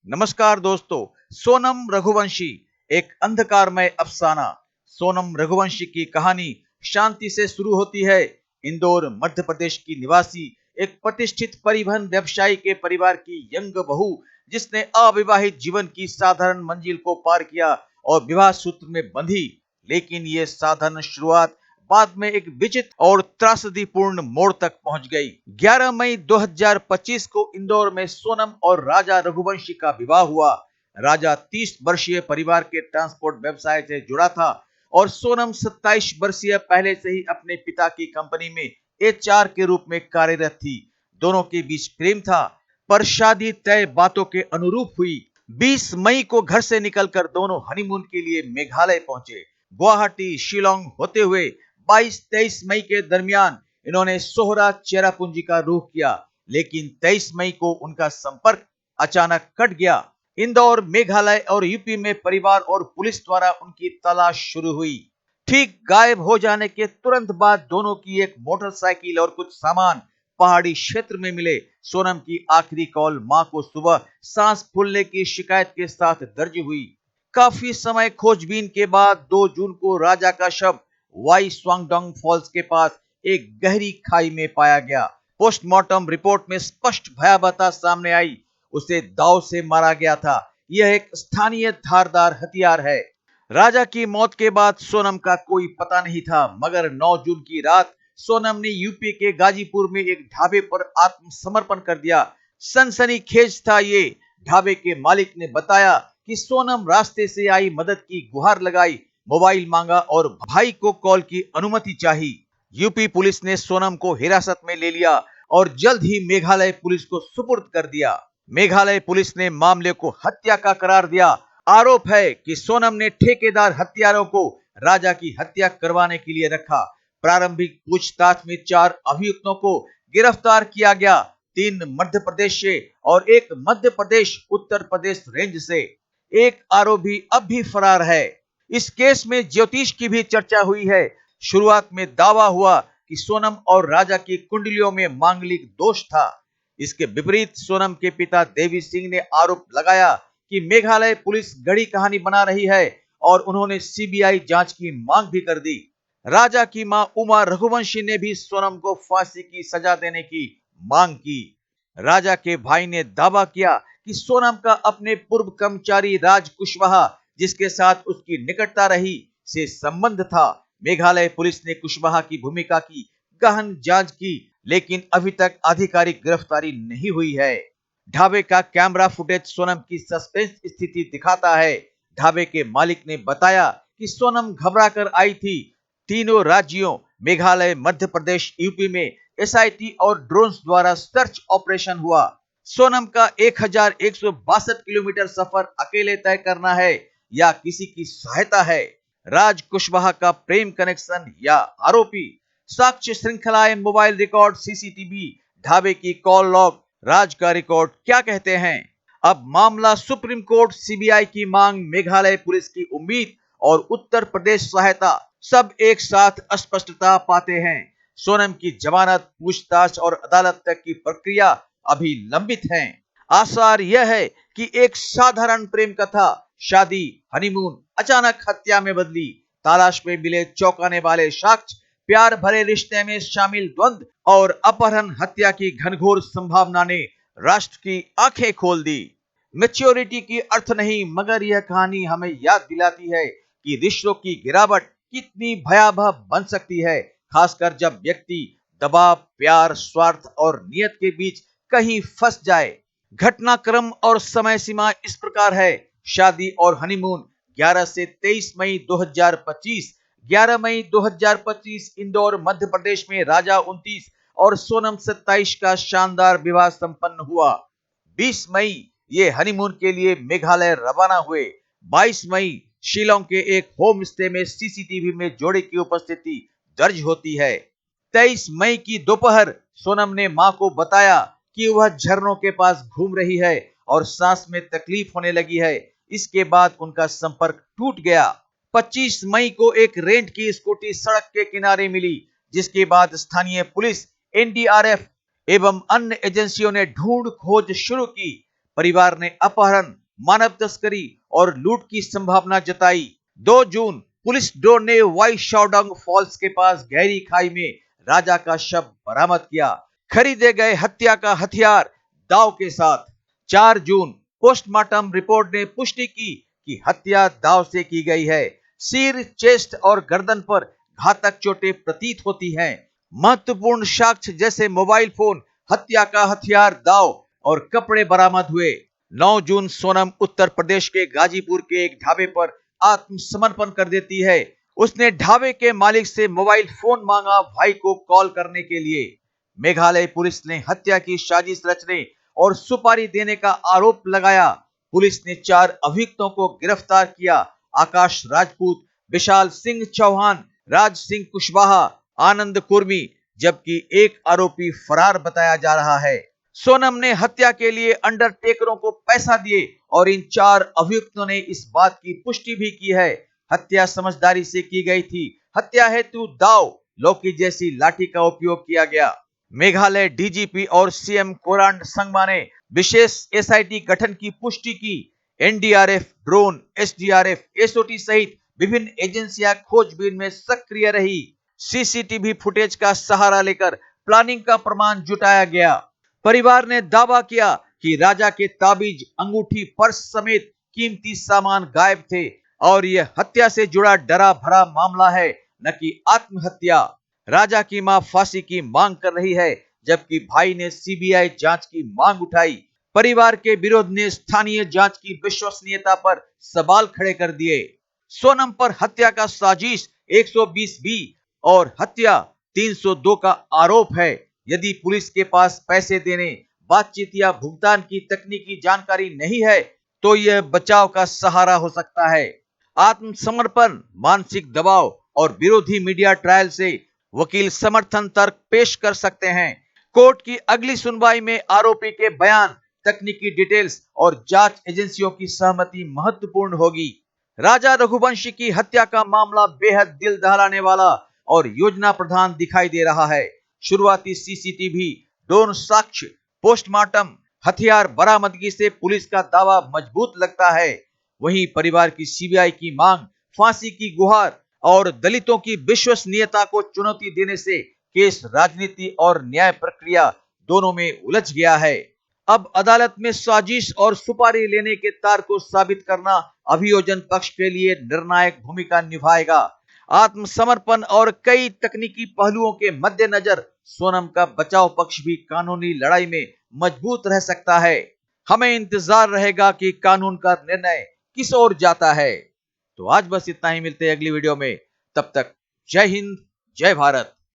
नमस्कार दोस्तों। सोनम रघुवंशी एक अंधकारमय अफसाना। सोनम रघुवंशी की कहानी शांति से शुरू होती है। इंदौर मध्य प्रदेश की निवासी एक प्रतिष्ठित परिवहन व्यवसायी के परिवार की यंग बहू, जिसने अविवाहित जीवन की साधारण मंजिल को पार किया और विवाह सूत्र में बंधी। लेकिन ये साधारण शुरुआत बाद में एक विचित्र और त्रासदीपूर्ण मोड़ तक पहुंच गई। 11 मई 2025 को इंदौर में सोनम और राजा रघुवंशी का विवाह हुआ। राजा 30 वर्षीय परिवार के ट्रांसपोर्ट व्यवसाय से जुड़ा था और सोनम 27 वर्षीय पहले से ही अपने पिता की कंपनी में एचआर के रूप में कार्यरत थी। दोनों के बीच प्रेम था, पर शादी तय बातों के अनुरूप हुई। 20 मई को घर से निकलकर दोनों हनीमून के लिए मेघालय पहुंचे। गुवाहाटी शिलोंग होते हुए 22-23 मई के दरमियान इन्होंने सोहरा चेरापूंजी का रुख किया, लेकिन 23 मई को उनका संपर्क अचानक कट गया। इंदौर, मेघालय और यूपी में परिवार और पुलिस द्वारा उनकी तलाश शुरू हुई। ठीक गायब हो जाने के तुरंत बाद दोनों की एक मोटरसाइकिल और कुछ सामान पहाड़ी क्षेत्र में मिले। सोनम की आखिरी कॉल मां को सुबह सांस फूलने की शिकायत के साथ दर्ज हुई। काफी समय खोजबीन के बाद 2 जून को राजा का शव वाई स्वांगडोंग फॉल्स के पास एक गहरी खाई में पाया गया। पोस्टमार्टम रिपोर्ट में स्पष्ट भयावहता सामने आई। उसे दांव से मारा गया था। यह एक स्थानीय धारदार हथियार है। राजा की मौत के बाद सोनम का कोई पता नहीं था, मगर 9 जून की रात सोनम ने यूपी के गाजीपुर में एक ढाबे पर आत्मसमर्पण कर दिया। सनसनीखेज था ये। ढाबे के मालिक ने बताया कि सोनम रास्ते से आई, मदद की गुहार लगाई, मोबाइल मांगा और भाई को कॉल की अनुमति चाही। यूपी पुलिस ने सोनम को हिरासत में ले लिया और जल्द ही मेघालय पुलिस को सुपुर्द कर दिया। मेघालय पुलिस ने मामले को हत्या का करार दिया। आरोप है कि सोनम ने ठेकेदार हत्यारों को राजा की हत्या करवाने के लिए रखा। प्रारंभिक पूछताछ में 4 अभियुक्तों को गिरफ्तार किया गया, 3 मध्य प्रदेश से और 1 मध्य प्रदेश उत्तर प्रदेश रेंज से। एक आरोपी अब भी फरार है। इस केस में ज्योतिष की भी चर्चा हुई है। शुरुआत में दावा हुआ कि सोनम और राजा की कुंडलियों में मांगलिक दोष था। इसके विपरीत सोनम के पिता देवी सिंह ने आरोप लगाया कि मेघालय पुलिस गढ़ी कहानी बना रही है और उन्होंने सीबीआई जांच की मांग भी कर दी। राजा की मां उमा रघुवंशी ने भी सोनम को फांसी की सजा देने की मांग की। राजा के भाई ने दावा किया कि सोनम का अपने पूर्व कर्मचारी राज कुशवाहा, जिसके साथ उसकी निकटता रही, से संबंध था। मेघालय पुलिस ने कुशवाहा की भूमिका की गहन जांच की, लेकिन अभी तक आधिकारिक गिरफ्तारी नहीं हुई है। ढाबे का कैमरा फुटेज सोनम की सस्पेंस स्थिति दिखाता है। ढाबे के मालिक ने बताया कि सोनम घबराकर आई थी। तीनों राज्यों मेघालय, मध्य प्रदेश, यूपी में एसआईटी और ड्रोन्स द्वारा सर्च ऑपरेशन हुआ। सोनम का 1162 किलोमीटर सफर अकेले तय करना है या किसी की सहायता है? राज कुशवाहा का प्रेम कनेक्शन या आरोपी? साक्ष्य श्रृंखलाएं, मोबाइल रिकॉर्ड, सीसीटीवी, ढाबे की कॉल लॉग, राज का रिकॉर्ड क्या कहते हैं? अब मामला सुप्रीम कोर्ट, सीबीआई की मांग, मेघालय पुलिस की उम्मीद और उत्तर प्रदेश सहायता, सब एक साथ अस्पष्टता पाते हैं। सोनम की जमानत, पूछताछ और अदालत तक की प्रक्रिया अभी लंबित है। आसार यह है कि एक साधारण प्रेम कथा, शादी, हनीमून अचानक हत्या में बदली। तलाश में मिले चौंकाने वाले साक्ष्य, प्यार भरे रिश्ते में शामिल द्वंद्व और अपहरण हत्या की घनघोर संभावना ने राष्ट्र की आंखें खोल दी। मैच्योरिटी की अर्थ नहीं, मगर यह कहानी हमें याद दिलाती है कि रिश्तों की गिरावट कितनी भयावह बन सकती है, खासकर जब व्यक्ति दबाव, प्यार, स्वार्थ और नियत के बीच कहीं फंस जाए। घटनाक्रम और समय सीमा इस प्रकार है। शादी और हनीमून 11 से 23 मई 2025। 11 मई 2025 इंदौर मध्य प्रदेश में राजा 29 और सोनम 27 का शानदार विवाह संपन्न हुआ। 20 मई ये हनीमून के लिए मेघालय रवाना हुए। 22 मई शिलोंग के एक होम स्टे में सीसीटीवी में जोड़े की उपस्थिति दर्ज होती है। 23 मई की दोपहर सोनम ने मां को बताया कि वह झरनों के पास घूम रही है और सांस में तकलीफ होने लगी है। इसके बाद उनका संपर्क टूट गया। 25 मई को एक रेंट की स्कूटी सड़क के किनारे मिली, जिसके बाद स्थानीय पुलिस, एनडीआरएफ एवं अन्य एजेंसियों ने ढूंढ खोज शुरू की। परिवार ने अपहरण, मानव तस्करी और लूट की संभावना जताई। 2 जून पुलिस ड्रोन ने वाई शाओडांग फॉल्स के पास गहरी खाई में राजा का शव बरामद किया। खरीदे गए हत्या का हथियार दाव के साथ। 4 जून पोस्टमार्टम रिपोर्ट ने पुष्टि की कि हत्या दाव से की गई है। सिर, चेस्ट और गर्दन पर घातक चोटें प्रतीत होती हैं। महत्वपूर्ण साक्ष्य जैसे मोबाइल फोन, हत्या का हथियार, दाव और कपड़े बरामद हुए। 9 जून सोनम उत्तर प्रदेश के गाजीपुर के एक ढाबे पर आत्मसमर्पण कर देती है। उसने ढाबे के मालिक से मोबाइल फोन मांगा भाई को कॉल करने के लिए। मेघालय पुलिस ने हत्या की साजिश रचने और सुपारी देने का आरोप लगाया। पुलिस ने 4 अभियुक्तों को गिरफ्तार किया। आकाश राजपूत, विशाल सिंह चौहान, राज सिंह कुशवाहा, आनंद कुर्मी, जबकि एक आरोपी फरार बताया जा रहा है। सोनम ने हत्या के लिए अंडरटेकरों को पैसा दिए और इन 4 अभियुक्तों ने इस बात की पुष्टि भी की है। हत्या समझदारी से की गई थी। हत्या हेतु दाव, लौकी जैसी लाठी का उपयोग किया गया। मेघालय डीजीपी और सीएम कोरांड संगमा ने विशेष एसआईटी गठन की पुष्टि की। एनडीआरएफ, ड्रोन, एसडीआरएफ, एसओटी सहित विभिन्न एजेंसियां खोजबीन में सक्रिय रही। सीसीटीवी फुटेज का सहारा लेकर प्लानिंग का प्रमाण जुटाया गया। परिवार ने दावा किया कि राजा के ताबीज, अंगूठी, पर्स समेत कीमती सामान गायब थे और यह हत्या से जुड़ा डरा भरा मामला है, न कि आत्महत्या। राजा की मां फांसी की मांग कर रही है, जबकि भाई ने सीबीआई जांच की मांग उठाई। परिवार के विरोध ने स्थानीय जांच की विश्वसनीयता पर सवाल खड़े कर दिए। सोनम पर हत्या का साजिश 120B और हत्या 302 का आरोप है। यदि पुलिस के पास पैसे देने, बातचीत या भुगतान की तकनीकी जानकारी नहीं है, तो यह बचाव का सहारा हो सकता है। आत्मसमर्पण, मानसिक दबाव और विरोधी मीडिया ट्रायल से वकील समर्थन तर्क पेश कर सकते हैं। कोर्ट की अगली सुनवाई में आरोपी के बयान, तकनीकी डिटेल्स और जांच एजेंसियों की सहमति महत्वपूर्ण होगी। राजा रघुवंशी की हत्या का मामला बेहद दिल दहलाने वाला और योजना प्रधान दिखाई दे रहा है। शुरुआती सीसीटीवी, ड्रोन साक्ष्य, पोस्टमार्टम, हथियार बरामदगी से पुलिस का दावा मजबूत लगता है। वहीं परिवार की सीबीआई की मांग, फांसी की गुहार और दलितों की विश्वसनीयता को चुनौती देने से केस राजनीति और न्याय प्रक्रिया दोनों में उलझ गया है। अब अदालत में साजिश और सुपारी लेने के तार को साबित करना अभियोजन पक्ष के लिए निर्णायक भूमिका निभाएगा। आत्मसमर्पण और कई तकनीकी पहलुओं के मद्देनजर सोनम का बचाव पक्ष भी कानूनी लड़ाई में मजबूत रह सकता है। हमें इंतजार रहेगा कि कानून का निर्णय किस ओर जाता है। तो आज बस इतना ही, मिलते हैं अगली वीडियो में। तब तक जय हिंद, जय भारत।